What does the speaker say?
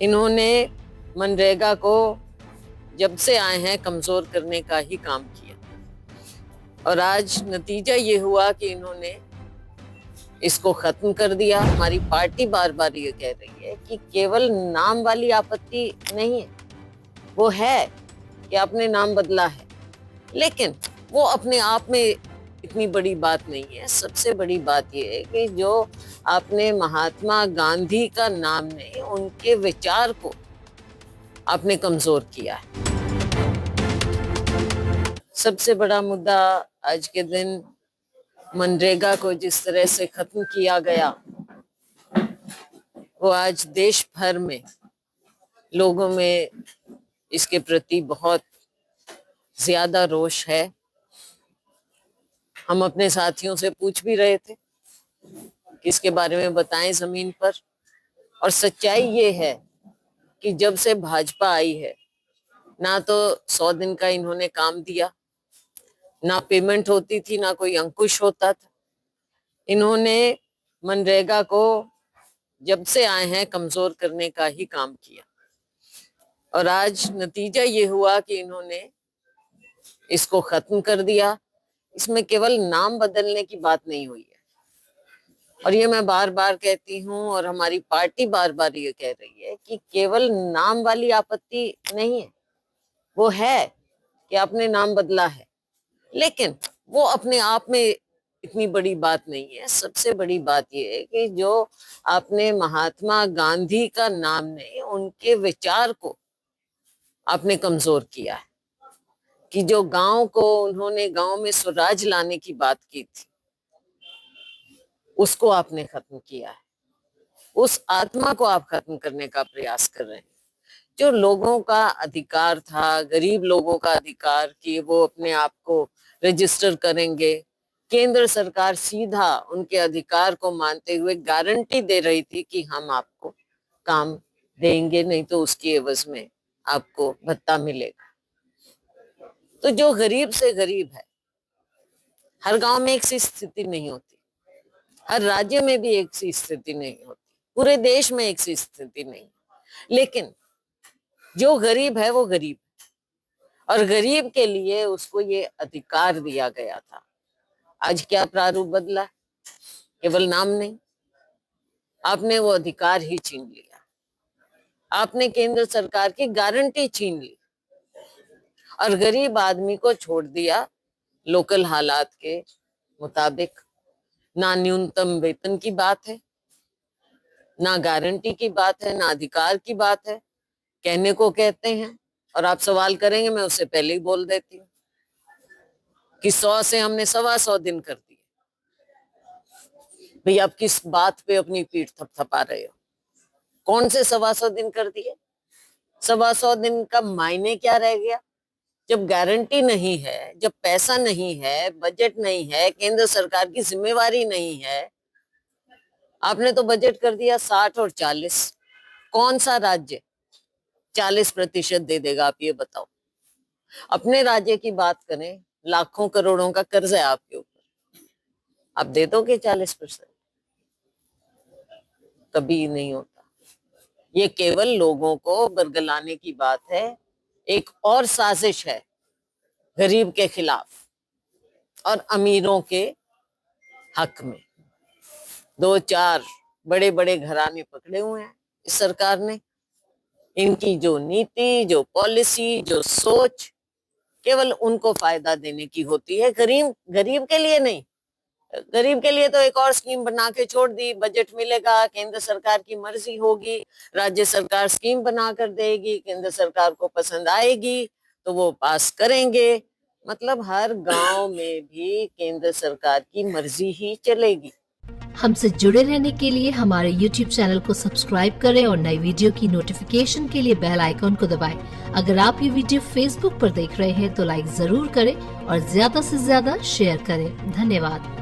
इन्होंने मनरेगा को जब से आए हैं कमजोर करने का ही काम किया और आज नतीजा ये हुआ कि इन्होंने इसको खत्म कर दिया। हमारी पार्टी बार बार ये कह रही है कि केवल नाम वाली आपत्ति नहीं है, वो है कि आपने नाम बदला है, लेकिन वो अपने आप में इतनी बड़ी बात नहीं है। सबसे बड़ी बात ये है कि जो आपने महात्मा गांधी का नाम नहीं, उनके विचार को आपने कमजोर किया है। सबसे बड़ा मुद्दा आज के दिन मनरेगा को जिस तरह से खत्म किया गया, वो आज देश भर में लोगों में इसके प्रति बहुत ज्यादा रोष है। हम अपने साथियों से पूछ भी रहे थे कि इसके बारे में बताएं जमीन पर, और सच्चाई ये है कि जब से भाजपा आई है ना तो 100 दिन का इन्होंने काम दिया, ना पेमेंट होती थी, ना कोई अंकुश होता था। इन्होंने मनरेगा को जब से आए हैं कमजोर करने का ही काम किया और आज नतीजा ये हुआ कि इन्होंने इसको खत्म कर दिया। इसमें केवल नाम बदलने की बात नहीं हुई है, और ये मैं बार बार कहती हूँ और हमारी पार्टी बार बार ये कह रही है कि केवल नाम वाली आपत्ति नहीं है, वो है कि आपने नाम बदला है, लेकिन वो अपने आप में इतनी बड़ी बात नहीं है। सबसे बड़ी बात ये है कि जो आपने महात्मा गांधी का नाम नहीं, उनके विचार को आपने कमजोर किया है। कि जो गांव को उन्होंने गांव में स्वराज लाने की बात की थी, उसको आपने खत्म किया है। उस आत्मा को आप खत्म करने का प्रयास कर रहे हैं। जो लोगों का अधिकार था, गरीब लोगों का अधिकार कि वो अपने आप को रजिस्टर करेंगे, केंद्र सरकार सीधा उनके अधिकार को मानते हुए गारंटी दे रही थी कि हम आपको काम देंगे, नहीं तो उसकी एवज में आपको भत्ता मिलेगा। तो जो गरीब से गरीब है, हर गांव में एक सी स्थिति नहीं होती, हर राज्य में भी एक सी स्थिति नहीं होती, पूरे देश में एक सी स्थिति नहीं, लेकिन जो गरीब है वो गरीब है, और गरीब के लिए उसको ये अधिकार दिया गया था। आज क्या प्रारूप बदला? केवल नाम नहीं, आपने वो अधिकार ही छीन लिया। आपने केंद्र सरकार की गारंटी छीन ली और गरीब आदमी को छोड़ दिया लोकल हालात के मुताबिक। ना न्यूनतम वेतन की बात है, ना गारंटी की बात है, ना अधिकार की बात है। कहने को कहते हैं, और आप सवाल करेंगे, मैं उससे पहले ही बोल देती हूँ कि 100 से हमने 125 दिन कर दिए। भाई आप किस बात पे अपनी पीठ थपथपा रहे हो? कौन से 125 दिन कर दिए? 125 दिन का मायने क्या रह गया? जब गारंटी नहीं है, जब पैसा नहीं है, बजट नहीं है, केंद्र सरकार की जिम्मेवारी नहीं है, आपने तो बजट कर दिया 60 और 40। कौन सा राज्य 40% दे देगा? आप ये बताओ। अपने राज्य की बात करें, लाखों करोड़ों का कर्ज है आपके ऊपर, आप दे दोगे 40%? कभी नहीं होता। ये केवल लोगों को बरगलाने की बात है। एक और साजिश है गरीब के खिलाफ और अमीरों के हक में। 2-4 बड़े बड़े घराने पकड़े हुए हैं इस सरकार ने। इनकी जो नीति, जो पॉलिसी, जो सोच केवल उनको फायदा देने की होती है, गरीब के लिए नहीं। गरीब के लिए तो एक और स्कीम बना के छोड़ दी, बजट मिलेगा, केंद्र सरकार की मर्जी होगी, राज्य सरकार स्कीम बनाकर देगी, केंद्र सरकार को पसंद आएगी तो वो पास करेंगे। मतलब हर गांव में भी केंद्र सरकार की मर्जी ही चलेगी। हमसे जुड़े रहने के लिए हमारे YouTube चैनल को सब्सक्राइब करें और नई वीडियो की नोटिफिकेशन के लिए बेल आइकॉन को दबाएं। अगर आप ये वीडियो Facebook पर देख रहे हैं तो लाइक जरूर करें और ज्यादा से ज्यादा शेयर करें। धन्यवाद।